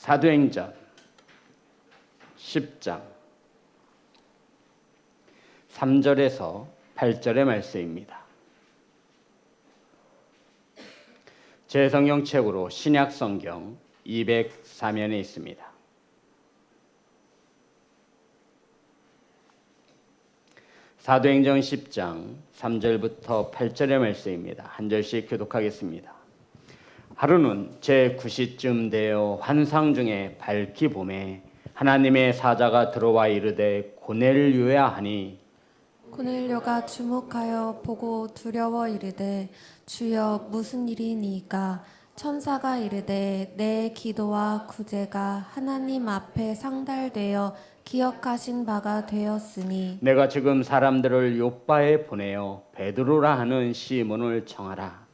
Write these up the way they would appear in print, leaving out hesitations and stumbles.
사도행전 10장 3절에서 8절의 말씀입니다. 제 성경책으로 신약성경 204면에 있습니다. 사도행전 10장 3절부터 8절의 말씀입니다. 한 절씩 교독하겠습니다. 하루는 제9시쯤 되어 환상 중에 밝기 봄에 하나님의 사자가 들어와 이르되 고넬료야 하니, 고넬료가 주목하여 보고 두려워 이르되 주여 무슨 일이니까? 천사가 이르되 내 기도와 구제가 하나님 앞에 상달되어 기억하신 바가 되었으니 내가 지금 사람들을 요빠에 보내어 베드로라 하는 시몬을 청하라.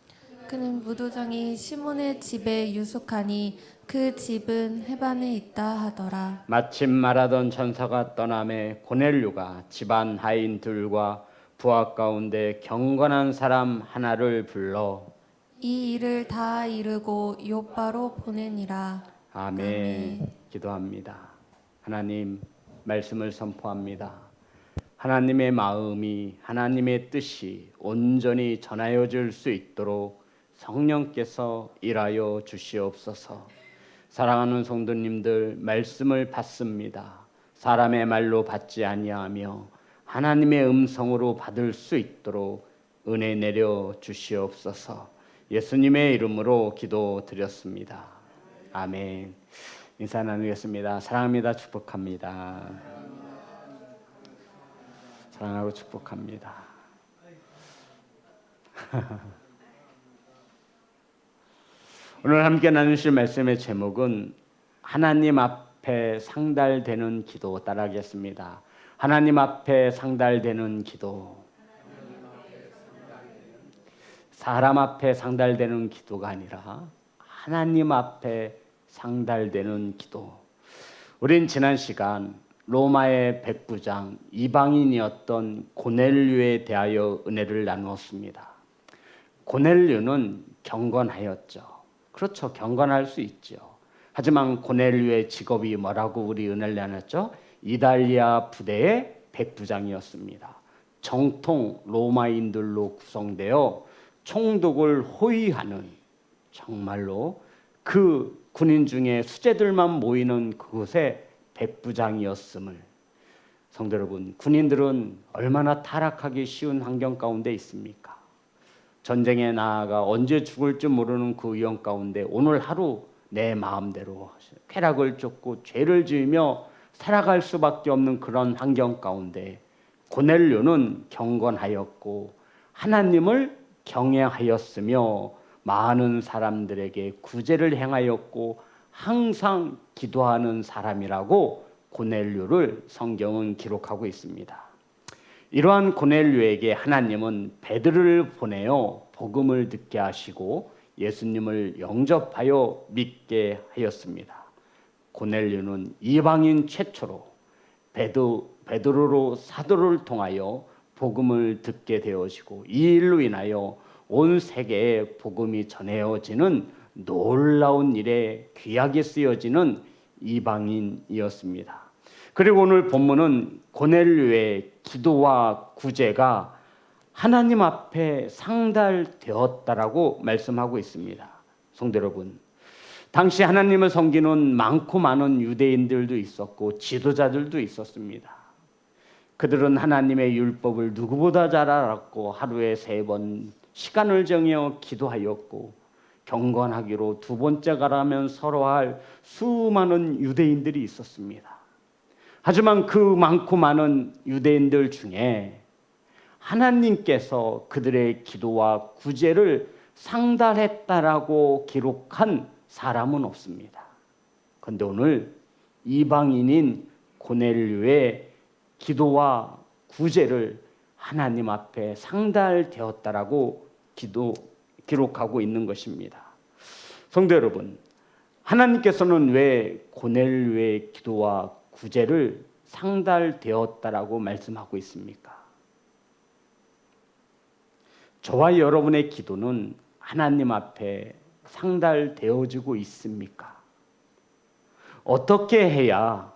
그는 무도장이 시몬의 집에 유숙하니 그 집은 해반에 있다 하더라. 마침 말하던 천사가 떠나매 고넬료가 집안 하인들과 부하 가운데 경건한 사람 하나를 불러 이 일을 다 이루고 요빠로 보내니라. 아멘. 기도합니다. 하나님, 말씀을 선포합니다. 하나님의 마음이, 하나님의 뜻이 온전히 전하여질 수 있도록 성령께서 일하여 주시옵소서. 사랑하는 성도님들, 말씀을 받습니다. 사람의 말로 받지 아니하며 하나님의 음성으로 받을 수 있도록 은혜 내려 주시옵소서. 예수님의 이름으로 기도드렸습니다. 아멘. 인사 나누겠습니다. 사랑합니다. 축복합니다. 사랑하고 축복합니다. 오늘 함께 나누실 말씀의 제목은 하나님 앞에 상달되는 기도 따라하겠습니다. 하나님 앞에 상달되는 기도. 사람 앞에 상달되는 기도가 아니라 하나님 앞에 상달되는 기도. 우린 지난 시간 로마의 백부장 이방인이었던 고넬료에 대하여 은혜를 나누었습니다. 고넬료는 경건하였죠. 그렇죠. 경건할 수 있죠. 하지만 고넬료의 직업이 뭐라고 우리 은혜를 나눴죠? 이달리아 부대의 백부장이었습니다. 정통 로마인들로 구성되어 총독을 호위하는, 정말로 그 군인 중에 수재들만 모이는 그곳의 백부장이었음을, 성도 여러분, 군인들은 얼마나 타락하기 쉬운 환경 가운데 있습니까? 전쟁에 나아가 언제 죽을지 모르는 그 위험 가운데 오늘 하루 내 마음대로 쾌락을 쫓고 죄를 지으며 살아갈 수밖에 없는 그런 환경 가운데 고넬료는 경건하였고 하나님을 경외하였으며 많은 사람들에게 구제를 행하였고 항상 기도하는 사람이라고 고넬료를 성경은 기록하고 있습니다. 이러한 고넬료에게 하나님은 베드로를 보내어 복음을 듣게 하시고 예수님을 영접하여 믿게 하였습니다. 고넬료는 이방인 최초로 베드로로 사도를 통하여 복음을 듣게 되어지고 이 일로 인하여 온 세계에 복음이 전해지는 놀라운 일에 귀하게 쓰여지는 이방인이었습니다. 그리고 오늘 본문은 고넬료의 기도와 구제가 하나님 앞에 상달되었다라고 말씀하고 있습니다. 성도 여러분, 당시 하나님을 섬기는 많고 많은 유대인들도 있었고 지도자들도 있었습니다. 그들은 하나님의 율법을 누구보다 잘 알았고 하루에 3번 시간을 정해 기도하였고 경건하기로 두 번째 가라면 서로 할 수많은 유대인들이 있었습니다. 하지만 그 많고 많은 유대인들 중에 하나님께서 그들의 기도와 구제를 상달했다라고 기록한 사람은 없습니다. 그런데 오늘 이방인인 고넬료의 기도와 구제를 하나님 앞에 상달되었다라고 기록하고 있는 것입니다. 성도 여러분, 하나님께서는 왜 고넬료의 기도와 구제를 상달되었다라고 말씀하고 있습니까? 저와 여러분의 기도는 하나님 앞에 상달되어지고 있습니까? 어떻게 해야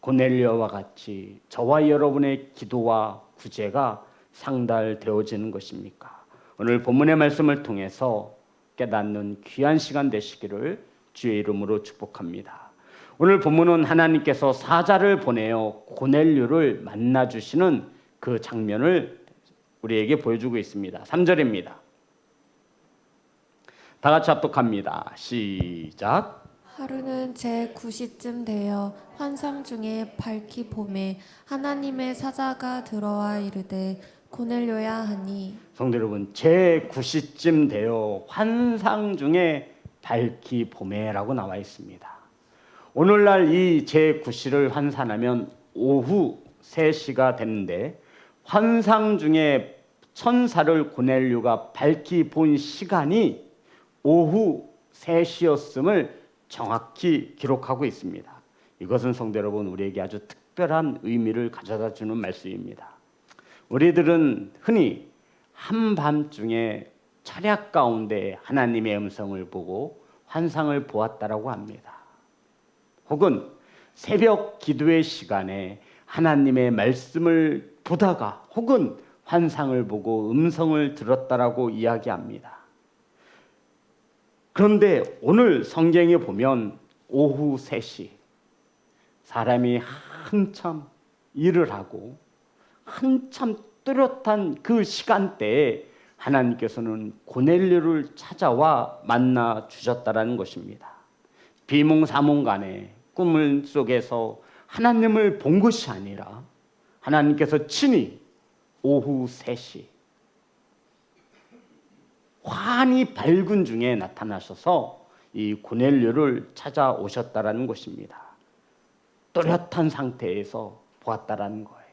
고넬료와 같이 저와 여러분의 기도와 구제가 상달되어지는 것입니까? 오늘 본문의 말씀을 통해서 깨닫는 귀한 시간 되시기를 주의 이름으로 축복합니다. 오늘 본문은 하나님께서 사자를 보내어 고넬료를 만나주시는 그 장면을 우리에게 보여주고 있습니다. 3절입니다. 다 같이 합독합니다. 시작. 하루는 제 9시쯤 되어 환상 중에 밝기 봄에 하나님의 사자가 들어와 이르되 고넬료야 하니. 성도 여러분, 제 9시쯤 되어 환상 중에 밝기 봄에라고 나와 있습니다. 오늘날 이 제 9시를 환산하면 오후 3시가 되는데 환상 중에 천사를 고넬료가 밝히 본 시간이 오후 3시였음을 정확히 기록하고 있습니다. 이것은 성도 여러분, 우리에게 아주 특별한 의미를 가져다 주는 말씀입니다. 우리들은 흔히 한밤중에 철야 가운데 하나님의 음성을 보고 환상을 보았다라고 합니다. 혹은 새벽 기도의 시간에 하나님의 말씀을 보다가 혹은 환상을 보고 음성을 들었다라고 이야기합니다. 그런데 오늘 성경에 보면 오후 3시 사람이 한참 일을 하고 한참 뚜렷한 그 시간대에 하나님께서는 고넬료를 찾아와 만나 주셨다라는 것입니다. 비몽사몽간에 꿈을 속에서 하나님을 본 것이 아니라 하나님께서 친히 오후 3시 환히 밝은 중에 나타나셔서 이 고넬료를 찾아오셨다라는 것입니다. 또렷한 상태에서 보았다라는 거예요.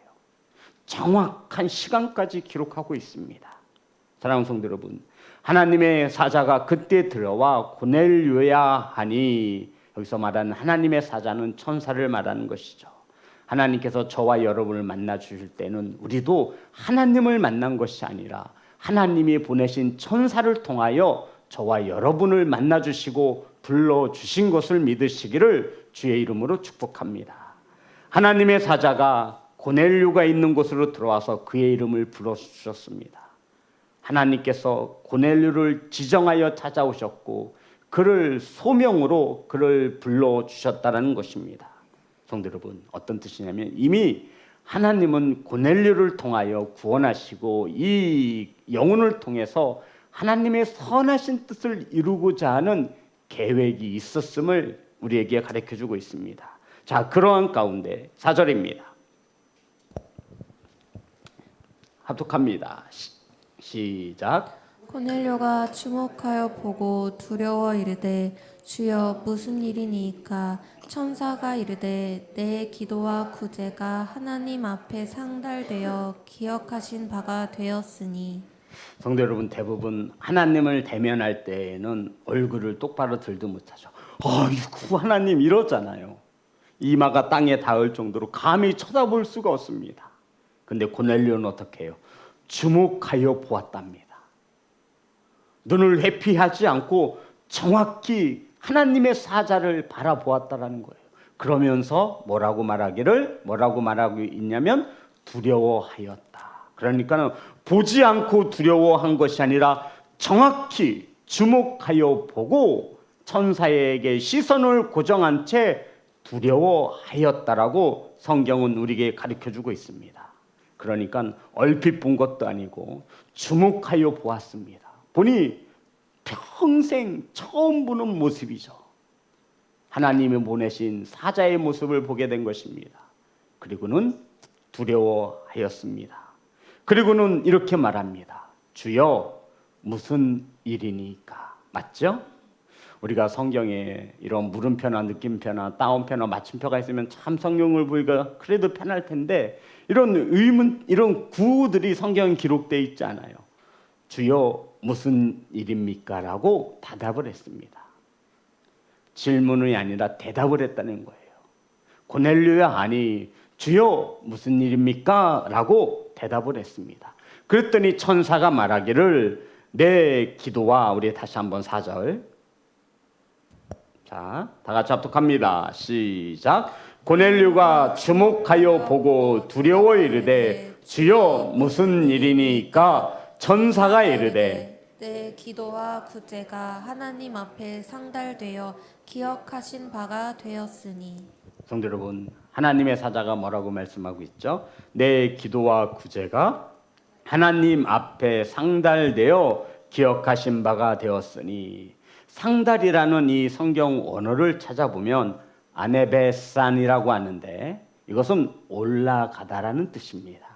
정확한 시간까지 기록하고 있습니다. 사랑하는 성도 여러분, 하나님의 사자가 그때 들어와 고넬료야 하니, 여기서 말하는 하나님의 사자는 천사를 말하는 것이죠. 하나님께서 저와 여러분을 만나 주실 때는 우리도 하나님을 만난 것이 아니라 하나님이 보내신 천사를 통하여 저와 여러분을 만나 주시고 불러 주신 것을 믿으시기를 주의 이름으로 축복합니다. 하나님의 사자가 고넬료가 있는 곳으로 들어와서 그의 이름을 불러 주셨습니다. 하나님께서 고넬료를 지정하여 찾아오셨고 그를 소명으로 그를 불러 주셨다는 것입니다. 성도 여러분, 어떤 뜻이냐면 이미 하나님은 고넬료를 통하여 구원하시고 이 영혼을 통해서 하나님의 선하신 뜻을 이루고자 하는 계획이 있었음을 우리에게 가르쳐주고 있습니다. 자, 그러한 가운데 4절입니다. 합독합니다. 시작. 고넬료가 주목하여 보고 두려워 이르되 주여 무슨 일이니까? 천사가 이르되 내 기도와 구제가 하나님 앞에 상달되어 기억하신 바가 되었으니. 성도 여러분, 대부분 하나님을 대면할 때에는 얼굴을 똑바로 들도 못하죠. 아이고 하나님 이러잖아요. 이마가 땅에 닿을 정도로 감히 쳐다볼 수가 없습니다. 근데 고넬료는 어떻게 해요? 주목하여 보았답니다. 눈을 회피하지 않고 정확히 하나님의 사자를 바라보았다라는 거예요. 그러면서 뭐라고 말하고 있냐면 두려워하였다. 그러니까 보지 않고 두려워한 것이 아니라 정확히 주목하여 보고 천사에게 시선을 고정한 채 두려워하였다라고 성경은 우리에게 가르쳐주고 있습니다. 그러니까 얼핏 본 것도 아니고 주목하여 보았습니다. 보니 평생 처음 보는 모습이죠. 하나님이 보내신 사자의 모습을 보게 된 것입니다. 그리고는 두려워하였습니다. 그리고는 이렇게 말합니다. 주여 무슨 일이니까? 맞죠? 우리가 성경에 이런 물음표나 느낌표나 따옴표나 마침표가 있으면 참 성경을 보기가 그래도 편할 텐데 이런 의문, 이런 구들이 성경에 기록되어 있지 않아요. 주여 무슨 일입니까? 라고 대답을 했습니다. 질문이 아니라 대답을 했다는 거예요. 고넬료야 아니 주여 무슨 일입니까? 라고 대답을 했습니다. 그랬더니 천사가 말하기를 내 기도와, 우리 다시 한번 4절 자, 다 같이 합독합니다. 시작. 고넬료가 주목하여 보고 두려워 이르되 주여 무슨 일이니까? 천사가 이르되 내 기도와 구제가 하나님 앞에 상달되어 기억하신 바가 되었으니. 성도 여러분, 하나님의 사자가 뭐라고 말씀하고 있죠? 내 기도와 구제가 하나님 앞에 상달되어 기억하신 바가 되었으니. 상달이라는 이 성경 원어를 찾아보면 아네베산이라고 하는데 이것은 올라가다라는 뜻입니다.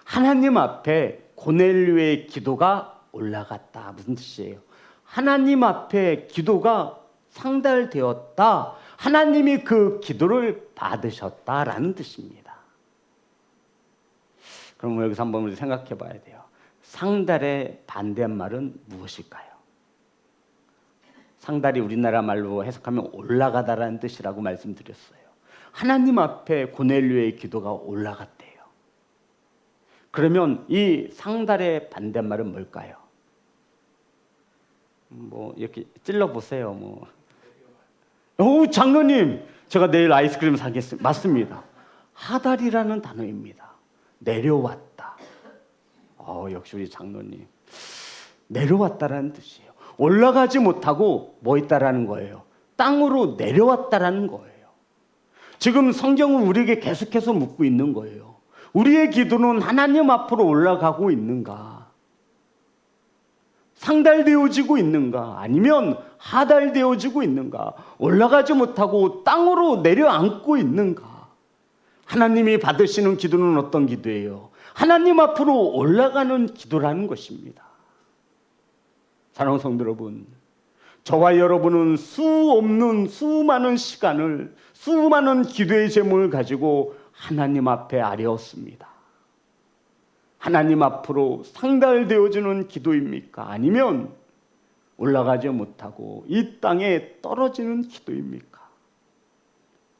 하나님 앞에 고넬료의 기도가 올라갔다. 무슨 뜻이에요? 하나님 앞에 기도가 상달되었다. 하나님이 그 기도를 받으셨다라는 뜻입니다. 그럼 여기서 한번 우리 생각해 봐야 돼요. 상달의 반대말은 무엇일까요? 상달이 우리나라 말로 해석하면 올라가다라는 뜻이라고 말씀드렸어요. 하나님 앞에 고넬료의 기도가 올라갔대요. 그러면 이 상달의 반대말은 뭘까요? 뭐 이렇게 찔러 보세요. 오, 장로님, 제가 내일 아이스크림 사겠습니다. 맞습니다. 하달이라는 단어입니다. 내려왔다. 역시 우리 장로님. 내려왔다라는 뜻이에요. 올라가지 못하고 뭐 있다라는 거예요? 땅으로 내려왔다라는 거예요. 지금 성경은 우리에게 계속해서 묻고 있는 거예요. 우리의 기도는 하나님 앞으로 올라가고 있는가? 상달되어지고 있는가? 아니면 하달되어지고 있는가? 올라가지 못하고 땅으로 내려앉고 있는가? 하나님이 받으시는 기도는 어떤 기도예요? 하나님 앞으로 올라가는 기도라는 것입니다. 사랑하는 성도 여러분, 저와 여러분은 수많은 시간을, 수많은 기도의 제목을 가지고 하나님 앞에 아뢰었습니다. 하나님 앞으로 상달되어지는 기도입니까? 아니면 올라가지 못하고 이 땅에 떨어지는 기도입니까?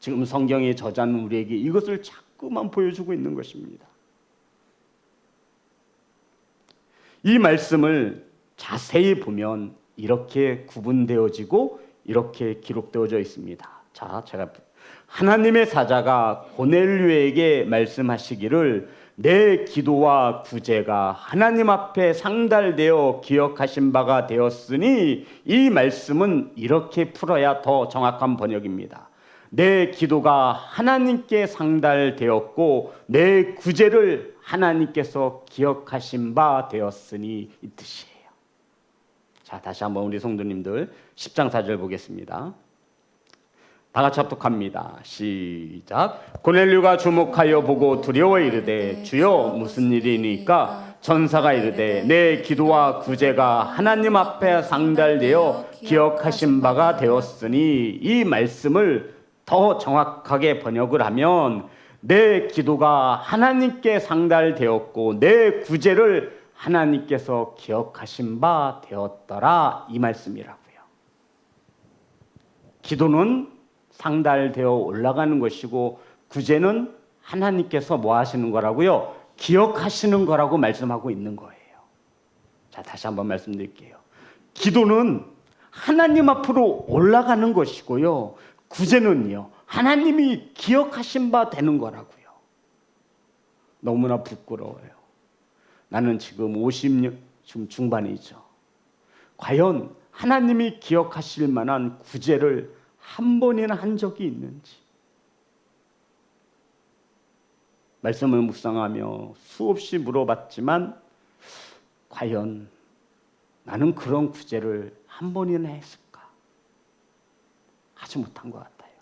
지금 성경의 저자는 우리에게 이것을 자꾸만 보여주고 있는 것입니다. 이 말씀을 자세히 보면 이렇게 구분되어지고 이렇게 기록되어져 있습니다. 자, 제가 하나님의 사자가 고넬료에게 말씀하시기를 내 기도와 구제가 하나님 앞에 상달되어 기억하신 바가 되었으니, 이 말씀은 이렇게 풀어야 더 정확한 번역입니다. 내 기도가 하나님께 상달되었고 내 구제를 하나님께서 기억하신 바 되었으니, 이 뜻이에요. 자, 다시 한번 우리 성도님들 10장 4절 보겠습니다. 다 같이 합독합니다. 시작. 고넬료가 주목하여 보고 두려워 이르되 주여 무슨 일이니까? 천사가 이르되 내 기도와 구제가 하나님 앞에 상달되어 기억하신 바가 되었으니, 이 말씀을 더 정확하게 번역을 하면 내 기도가 하나님께 상달되었고 내 구제를 하나님께서 기억하신 바 되었더라, 이 말씀이라고요. 기도는 상달되어 올라가는 것이고 구제는 하나님께서 뭐 하시는 거라고요? 기억하시는 거라고 말씀하고 있는 거예요. 자, 다시 한번 말씀드릴게요. 기도는 하나님 앞으로 올라가는 것이고요, 구제는요 하나님이 기억하신 바 되는 거라고요. 너무나 부끄러워요. 나는 지금 50년 중반이죠. 과연 하나님이 기억하실 만한 구제를 한 번이나 한 적이 있는지, 말씀을 묵상하며 수없이 물어봤지만 과연 나는 그런 구제를 한 번이나 했을까? 하지 못한 것 같아요.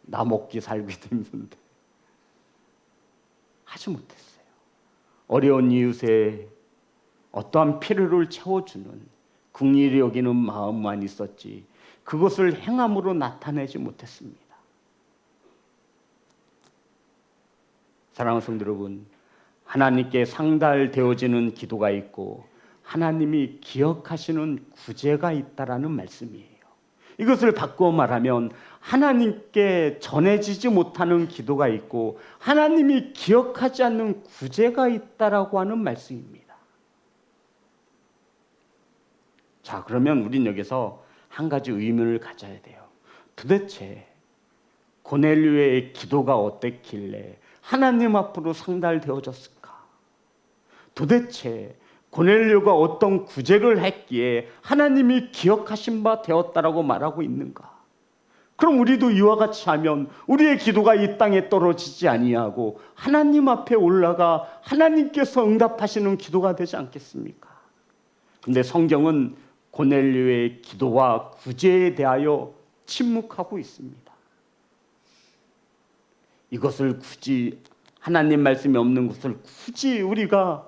나 먹기 살기도 힘든데 하지 못했어요. 어려운 이웃에 어떠한 필요를 채워주는 긍휼히 여기는 마음만 있었지 그것을 행함으로 나타내지 못했습니다. 사랑하는 성도 여러분, 하나님께 상달되어지는 기도가 있고 하나님이 기억하시는 구제가 있다라는 말씀이에요. 이것을 바꾸어 말하면 하나님께 전해지지 못하는 기도가 있고 하나님이 기억하지 않는 구제가 있다라고 하는 말씀입니다. 자, 그러면 우린 여기서 한 가지 의문을 가져야 돼요. 도대체 고넬료의 기도가 어땠길래 하나님 앞으로 상달되어졌을까? 도대체 고넬료가 어떤 구제를 했기에 하나님이 기억하신 바 되었다라고 말하고 있는가? 그럼 우리도 이와 같이 하면 우리의 기도가 이 땅에 떨어지지 아니하고 하나님 앞에 올라가 하나님께서 응답하시는 기도가 되지 않겠습니까? 근데 성경은 고넬료의 기도와 구제에 대하여 침묵하고 있습니다. 이것을 굳이 하나님 말씀이 없는 것을 굳이 우리가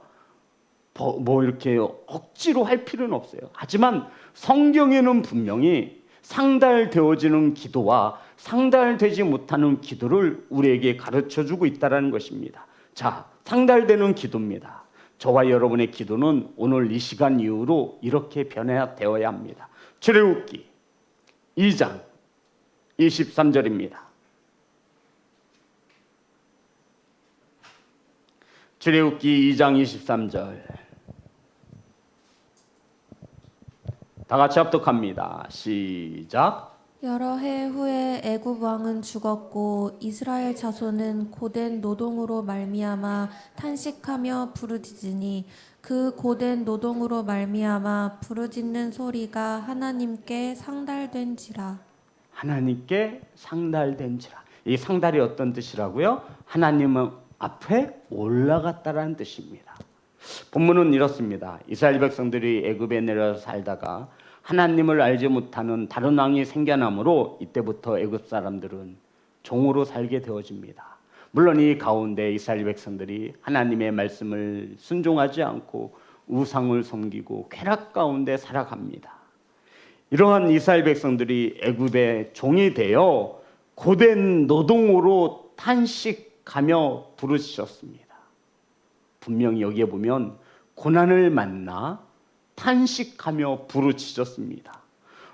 이렇게 억지로 할 필요는 없어요. 하지만 성경에는 분명히 상달되어지는 기도와 상달되지 못하는 기도를 우리에게 가르쳐주고 있다는 것입니다. 자, 상달되는 기도입니다. 저와 여러분의 기도는 오늘 이 시간 이후로 이렇게 변화되어야 합니다. 출애굽기 2장 23절입니다. 출애굽기 2장 23절 다 같이 합독합니다. 시작. 여러 해 후에 애굽 왕은 죽었고 이스라엘 자손은 고된 노동으로 말미암아 탄식하며 부르짖으니 그 고된 노동으로 말미암아 부르짖는 소리가 하나님께 상달된지라. 하나님께 상달된지라. 이 상달이 어떤 뜻이라고요? 하나님 앞에 올라갔다라는 뜻입니다. 본문은 이렇습니다. 이스라엘 백성들이 애굽에 내려 살다가 하나님을 알지 못하는 다른 왕이 생겨나므로 이때부터 애굽 사람들은 종으로 살게 되어집니다. 물론 이 가운데 이스라엘 백성들이 하나님의 말씀을 순종하지 않고 우상을 섬기고 쾌락 가운데 살아갑니다. 이러한 이스라엘 백성들이 애굽의 종이 되어 고된 노동으로 탄식하며 부르짖었습니다. 분명히 여기에 보면 고난을 만나 탄식하며 부르짖었습니다.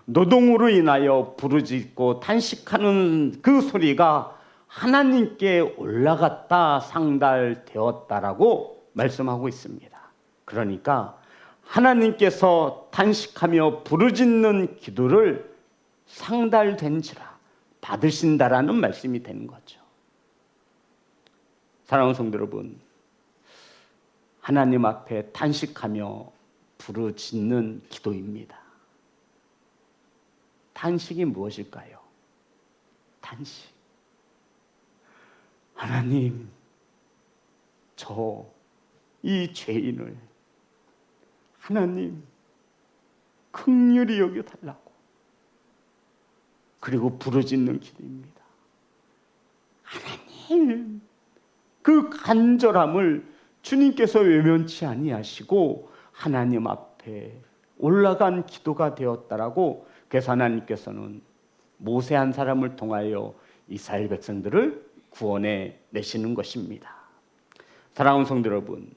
노동으로 인하여 부르짖고 탄식하는 그 소리가 하나님께 올라갔다 상달되었다라고 말씀하고 있습니다. 그러니까 하나님께서 탄식하며 부르짖는 기도를 상달된지라 받으신다라는 말씀이 되는 거죠. 사랑하는 성도 여러분, 하나님 앞에 탄식하며 부르짖는 기도입니다. 탄식이 무엇일까요? 탄식. 하나님, 저 이 죄인을 하나님 긍휼히 여겨달라고. 그리고 부르짖는 기도입니다. 하나님, 그 간절함을 주님께서 외면치 아니하시고 하나님 앞에 올라간 기도가 되었다라고. 그래서 하나님께서는 모세 한 사람을 통하여 이스라엘 백성들을 구원해 내시는 것입니다. 사랑하는 성도 여러분,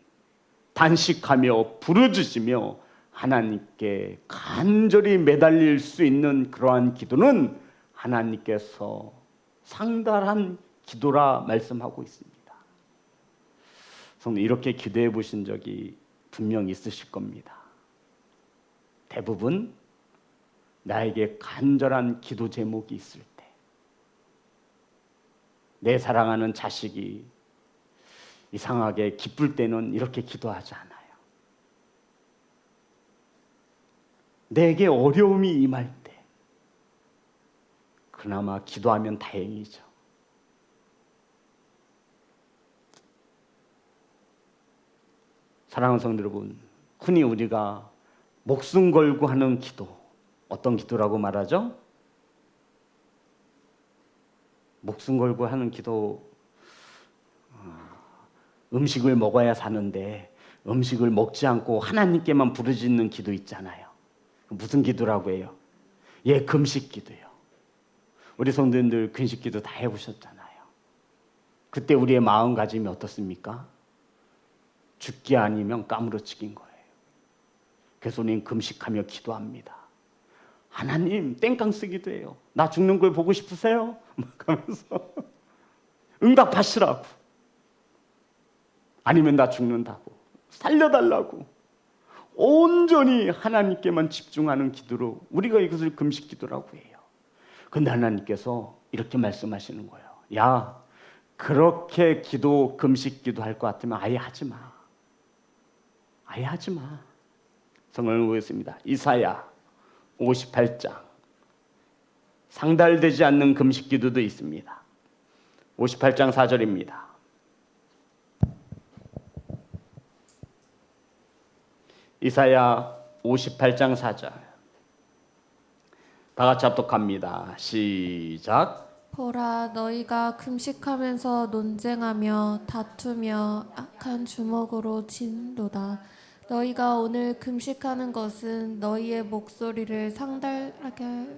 단식하며 부르짖으며 하나님께 간절히 매달릴 수 있는 그러한 기도는 하나님께서 상달한 기도라 말씀하고 있습니다. 성도, 이렇게 기도해 보신 적이 분명 있으실 겁니다. 대부분 나에게 간절한 기도 제목이 있을 때, 내 사랑하는 자식이 이상하게 기쁠 때는 이렇게 기도하지 않아요. 내게 어려움이 임할 때 그나마 기도하면 다행이죠. 사랑하는 성도 여러분, 흔히 우리가 목숨 걸고 하는 기도, 어떤 기도라고 말하죠? 목숨 걸고 하는 기도, 음식을 먹어야 사는데 음식을 먹지 않고 하나님께만 부르짖는 기도 있잖아요. 무슨 기도라고 해요? 예, 금식 기도요. 우리 성도님들 금식 기도 다 해보셨잖아요. 그때 우리의 마음가짐이 어떻습니까? 죽기 아니면 까무러치긴 거예요. 그래서 우리는 금식하며 기도합니다. 하나님, 땡깡 쓰기도 해요. 나 죽는 걸 보고 싶으세요? 막 하면서 응답하시라고. 아니면 나 죽는다고, 살려달라고, 온전히 하나님께만 집중하는 기도로 우리가 이것을 금식 기도라고 해요. 근데 하나님께서 이렇게 말씀하시는 거예요. 야, 그렇게 기도 금식 기도할 것 같으면 아예 하지 마. 아예 하지 마. 성경을 보겠습니다. 이사야 58장. 상달되지 않는 금식 기도도 있습니다. 58장 4절입니다. 이사야 58장 4절. 다 같이 합독합니다. 시작. 보라, 너희가 금식하면서 논쟁하며 다투며 악한 주먹으로 치는도다. 너희가 오늘 금식하는 것은 너희의 목소리를 상달하게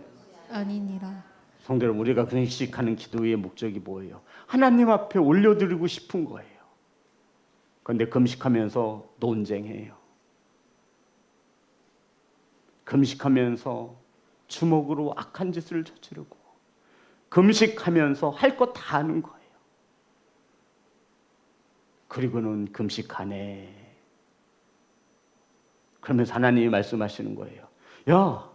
아니니라. 성도 여러분, 우리가 금식하는 기도의 목적이 뭐예요? 하나님 앞에 올려드리고 싶은 거예요. 그런데 금식하면서 논쟁해요. 금식하면서 주먹으로 악한 짓을 저지르고, 금식하면서 할 것 다 하는 거예요. 그리고는 금식하네. 그러면서 하나님이 말씀하시는 거예요. 야,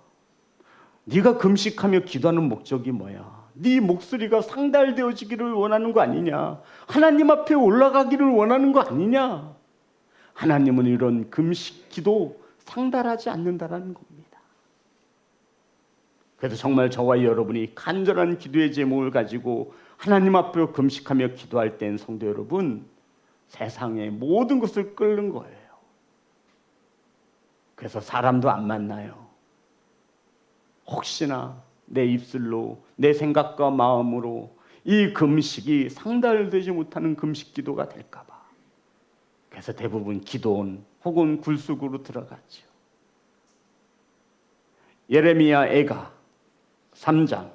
네가 금식하며 기도하는 목적이 뭐야? 네 목소리가 상달되어지기를 원하는 거 아니냐? 하나님 앞에 올라가기를 원하는 거 아니냐? 하나님은 이런 금식 기도 상달하지 않는다라는 겁니다. 그래서 정말 저와 여러분이 간절한 기도의 제목을 가지고 하나님 앞에 금식하며 기도할 땐 성도 여러분, 세상의 모든 것을 끓는 거예요. 그래서 사람도 안 만나요. 혹시나 내 입술로, 내 생각과 마음으로 이 금식이 상달되지 못하는 금식 기도가 될까 봐. 그래서 대부분 기도원 혹은 굴속으로 들어갔죠. 예레미야 애가 3장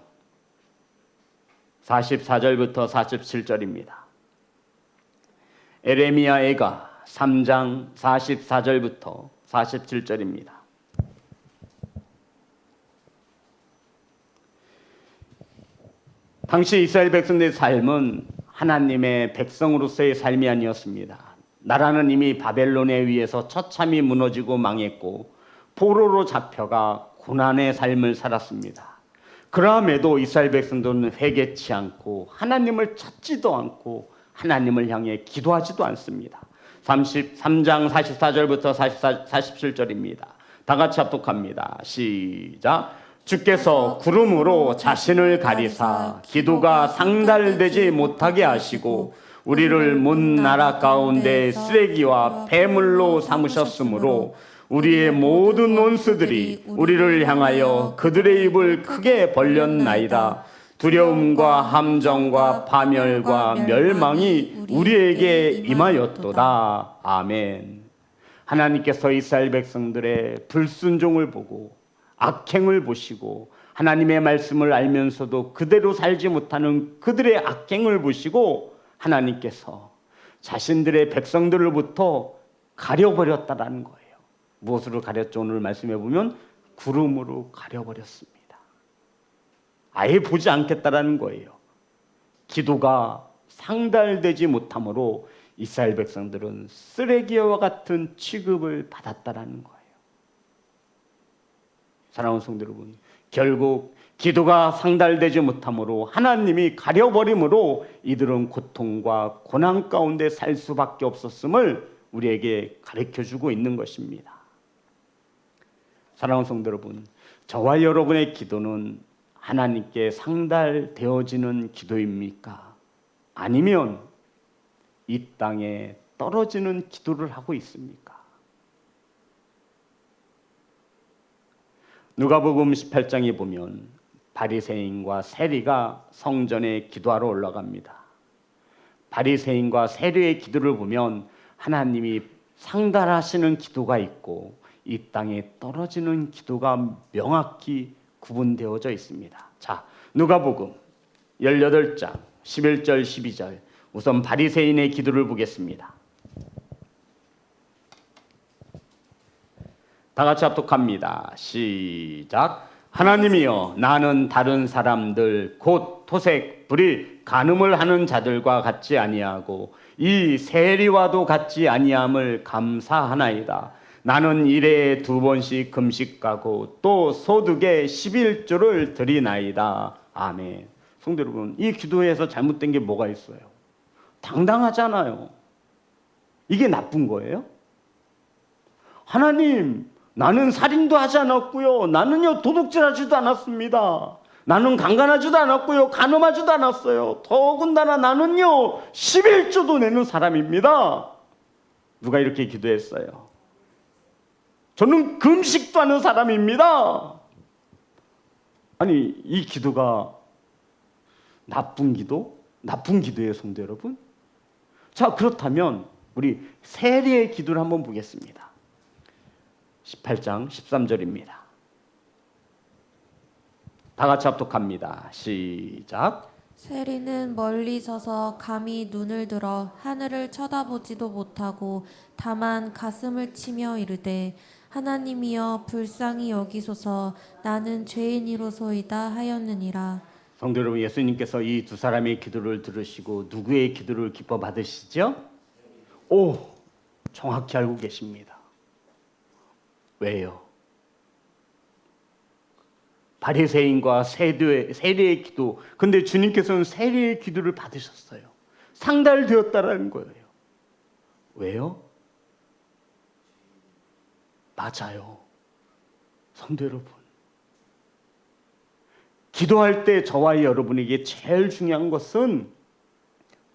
44절부터 47절입니다. 예레미야 애가 3장 44절부터 47절입니다. 당시 이스라엘 백성들의 삶은 하나님의 백성으로서의 삶이 아니었습니다. 나라는 이미 바벨론에 의해서 처참히 무너지고 망했고 포로로 잡혀가 고난의 삶을 살았습니다. 그럼에도 이스라엘 백성들은 회개치 않고 하나님을 찾지도 않고 하나님을 향해 기도하지도 않습니다. 33장 44절부터 47절입니다. 다 같이 합독합니다. 시작. 주께서 구름으로 자신을 가리사 기도가 상달되지 못하게 하시고 우리를 먼 나라 가운데 쓰레기와 폐물로 삼으셨으므로 우리의 모든 원수들이 우리를 향하여 그들의 입을 크게 벌렸나이다. 두려움과 함정과 파멸과 멸망이 우리에게 임하였도다. 아멘. 하나님께서 이스라엘 백성들의 불순종을 보고 악행을 보시고 하나님의 말씀을 알면서도 그대로 살지 못하는 그들의 악행을 보시고 하나님께서 자신들의 백성들로부터 가려버렸다라는 거예요. 무엇으로 가렸죠? 오늘 말씀해 보면 구름으로 가려버렸습니다. 아예 보지 않겠다라는 거예요. 기도가 상달되지 못함으로 이스라엘 백성들은 쓰레기와 같은 취급을 받았다라는 거예요. 사랑하는 성도 여러분, 결국 기도가 상달되지 못함으로 하나님이 가려버림으로 이들은 고통과 고난 가운데 살 수밖에 없었음을 우리에게 가르쳐주고 있는 것입니다. 사랑하는 성도 여러분, 저와 여러분의 기도는 하나님께 상달되어지는 기도입니까? 아니면 이 땅에 떨어지는 기도를 하고 있습니까? 누가복음 18장에 보면 바리새인과 세리가 성전에 기도하러 올라갑니다. 바리새인과 세리의 기도를 보면 하나님이 상달하시는 기도가 있고 이 땅에 떨어지는 기도가 명확히 구분되어져 있습니다. 자, 누가복음 18장 11절 12절 우선 바리새인의 기도를 보겠습니다. 다 같이 합독합니다. 시작. 하나님이여, 나는 다른 사람들 곧 토색, 불의, 간음을 하는 자들과 같지 아니하고 이 세리와도 같지 아니함을 감사하나이다. 나는 일에 2번씩 금식하고 또 소득의 11조를 드리나이다. 아멘. 성도 여러분, 이 기도에서 잘못된 게 뭐가 있어요? 당당하잖아요. 이게 나쁜 거예요? 하나님, 나는 살인도 하지 않았고요. 나는요 도둑질하지도 않았습니다. 나는 강간하지도 않았고요. 간음하지도 않았어요. 더군다나 나는요 11조도 내는 사람입니다. 누가 이렇게 기도했어요? 저는 금식도 하는 사람입니다. 아니, 이 기도가 나쁜 기도? 나쁜 기도예요, 성도 여러분? 자, 그렇다면 우리 세리의 기도를 한번 보겠습니다. 18장 13절입니다. 다 같이 합독합니다. 시작. 세리는 멀리 서서 감히 눈을 들어 하늘을 쳐다보지도 못하고 다만 가슴을 치며 이르되 하나님이여 불쌍히 여기소서 나는 죄인이로소이다 하였느니라. 성도 여러분, 예수님께서 이 두 사람의 기도를 들으시고 누구의 기도를 기뻐 받으시죠? 오, 정확히 알고 계십니다. 왜요? 바리새인과 세리의 기도. 근데 주님께서는 세리의 기도를 받으셨어요. 상달되었다라는 거예요. 왜요? 맞아요. 성도 여러분, 기도할 때 저와 여러분에게 제일 중요한 것은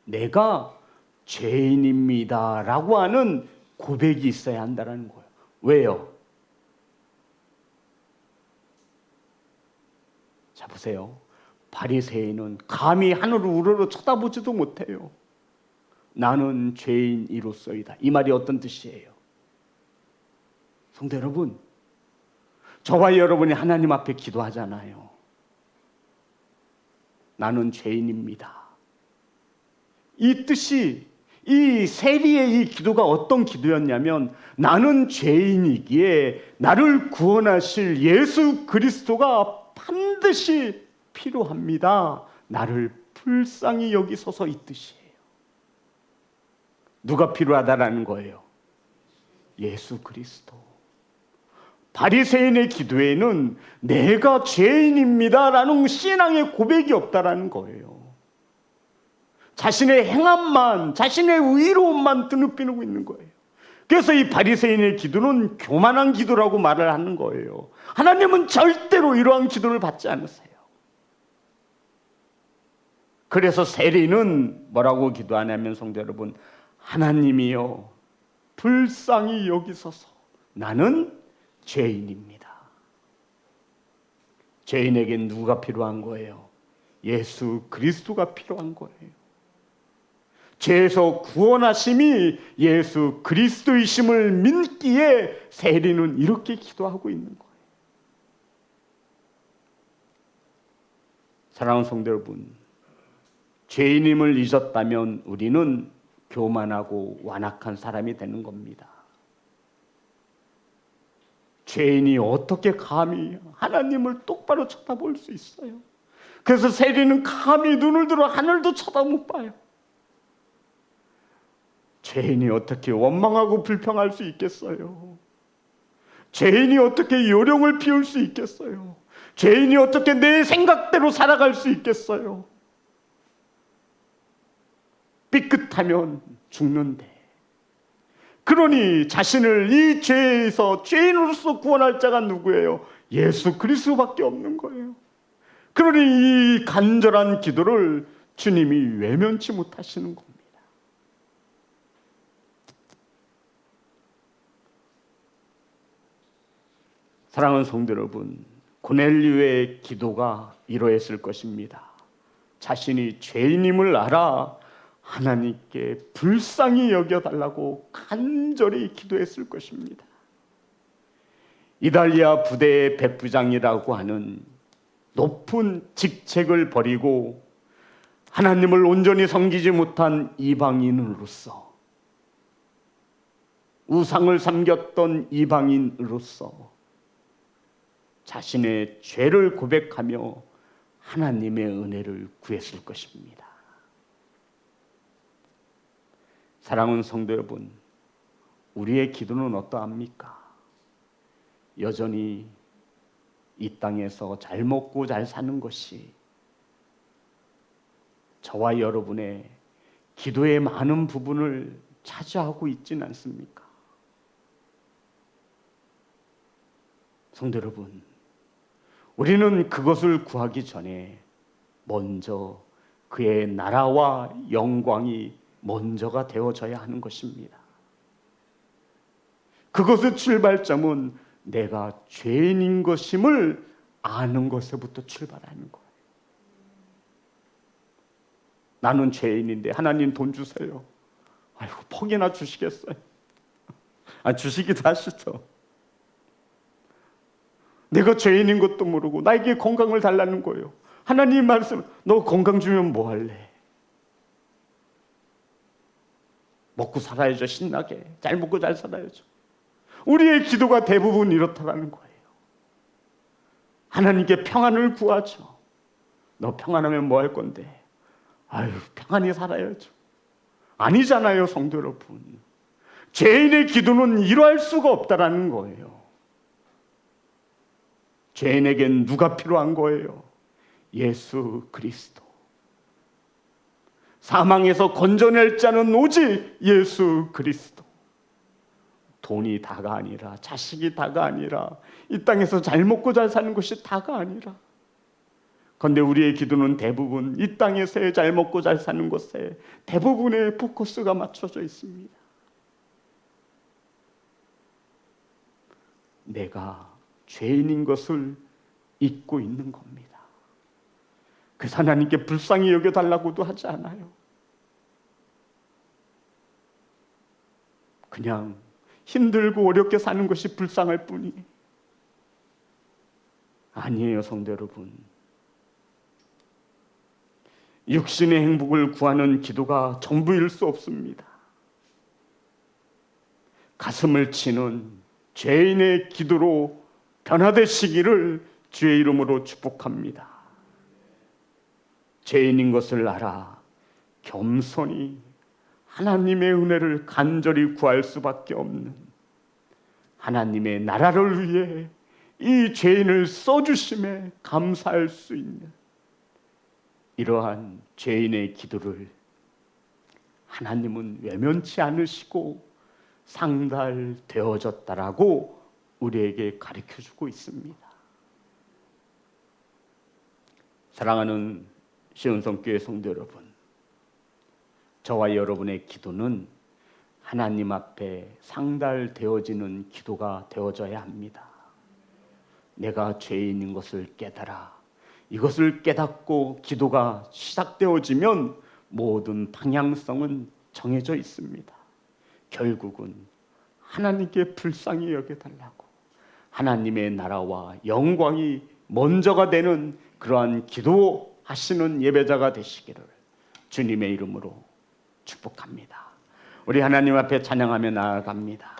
내가 죄인입니다 라고 하는 고백이 있어야 한다는 거예요. 왜요? 자, 보세요. 바리새인은 감히 하늘을 우러러 쳐다보지도 못해요. 나는 죄인이로소이다. 이 말이 어떤 뜻이에요? 성도 여러분, 저와 여러분이 하나님 앞에 기도하잖아요. 나는 죄인입니다. 이 뜻이, 이 세리의 이 기도가 어떤 기도였냐면, 나는 죄인이기에 나를 구원하실 예수 그리스도가 반드시 필요합니다. 나를 불쌍히 여기소서, 이 뜻이에요. 누가 필요하다라는 거예요? 예수 그리스도. 바리새인의 기도에는 내가 죄인입니다라는 신앙의 고백이 없다라는 거예요. 자신의 행함만, 자신의 의로움만 드높이고 있는 거예요. 그래서 이 바리새인의 기도는 교만한 기도라고 말을 하는 거예요. 하나님은 절대로 이러한 기도를 받지 않으세요. 그래서 세리는 뭐라고 기도하냐면, 성도 여러분, 하나님이여 불쌍히 여기소서 나는 죄인입니다. 죄인에겐 누가 필요한 거예요? 예수 그리스도가 필요한 거예요. 죄에서 구원하심이 예수 그리스도이심을 믿기에 세리는 이렇게 기도하고 있는 거예요. 사랑하는 성도 여러분, 죄인임을 잊었다면 우리는 교만하고 완악한 사람이 되는 겁니다. 죄인이 어떻게 감히 하나님을 똑바로 쳐다볼 수 있어요? 그래서 세리는 감히 눈을 들어 하늘도 쳐다 못 봐요. 죄인이 어떻게 원망하고 불평할 수 있겠어요? 죄인이 어떻게 요령을 피울 수 있겠어요? 죄인이 어떻게 내 생각대로 살아갈 수 있겠어요? 삐끗하면 죽는데, 그러니 자신을 이 죄에서 죄인으로서 구원할 자가 누구예요? 예수 그리스도밖에 없는 거예요. 그러니 이 간절한 기도를 주님이 외면치 못하시는 겁니다. 사랑하는 성도 여러분, 고넬료의 기도가 이러했을 것입니다. 자신이 죄인임을 알아 하나님께 불쌍히 여겨달라고 간절히 기도했을 것입니다. 이달리아 부대의 백부장이라고 하는 높은 직책을 버리고 하나님을 온전히 섬기지 못한 이방인으로서, 우상을 섬겼던 이방인으로서 자신의 죄를 고백하며 하나님의 은혜를 구했을 것입니다. 사랑하는 성도 여러분, 우리의 기도는 어떠합니까? 여전히 이 땅에서 잘 먹고 잘 사는 것이 저와 여러분의 기도의 많은 부분을 차지하고 있지는 않습니까? 성도 여러분, 우리는 그것을 구하기 전에 먼저 그의 나라와 영광이 먼저가 되어져야 하는 것입니다. 그것의 출발점은 내가 죄인인 것임을 아는 것에부터 출발하는 거예요. 나는 죄인인데 하나님 돈 주세요. 아이고, 퍽이나 주시겠어요? 주시기도 하시죠. 내가 죄인인 것도 모르고 나에게 건강을 달라는 거예요. 하나님 말씀, 너 건강 주면 뭐 할래? 먹고 살아야죠. 신나게 잘 먹고 잘 살아야죠. 우리의 기도가 대부분 이렇다라는 거예요. 하나님께 평안을 구하죠. 너 평안하면 뭐 할 건데? 아유, 평안히 살아야죠. 아니잖아요, 성도 여러분. 죄인의 기도는 이러할 수가 없다라는 거예요. 죄인에겐 누가 필요한 거예요? 예수 그리스도. 사망에서 건져낼 자는 오직 예수 그리스도. 돈이 다가 아니라, 자식이 다가 아니라, 이 땅에서 잘 먹고 잘 사는 것이 다가 아니라, 그런데 우리의 기도는 대부분 이 땅에서의 잘 먹고 잘 사는 것에 대부분의 포커스가 맞춰져 있습니다. 내가 죄인인 것을 잊고 있는 겁니다. 그래서 하나님께 불쌍히 여겨달라고도 하지 않아요. 그냥 힘들고 어렵게 사는 것이 불쌍할 뿐이에요. 아니에요, 성도 여러분. 육신의 행복을 구하는 기도가 전부일 수 없습니다. 가슴을 치는 죄인의 기도로 변화되시기를 주의 이름으로 축복합니다. 죄인인 것을 알아 겸손히 하나님의 은혜를 간절히 구할 수밖에 없는, 하나님의 나라를 위해 이 죄인을 써주심에 감사할 수 있는 이러한 죄인의 기도를 하나님은 외면치 않으시고 상달되어졌다라고 우리에게 가르쳐주고 있습니다. 사랑하는 시온성교회 성도 여러분, 저와 여러분의 기도는 하나님 앞에 상달되어지는 기도가 되어져야 합니다. 내가 죄인인 것을 깨달아 이것을 깨닫고 기도가 시작되어지면 모든 방향성은 정해져 있습니다. 결국은 하나님께 불쌍히 여겨달라고, 하나님의 나라와 영광이 먼저가 되는 그러한 기도하시는 예배자가 되시기를 주님의 이름으로 축복합니다. 우리 하나님 앞에 찬양하며 나아갑니다.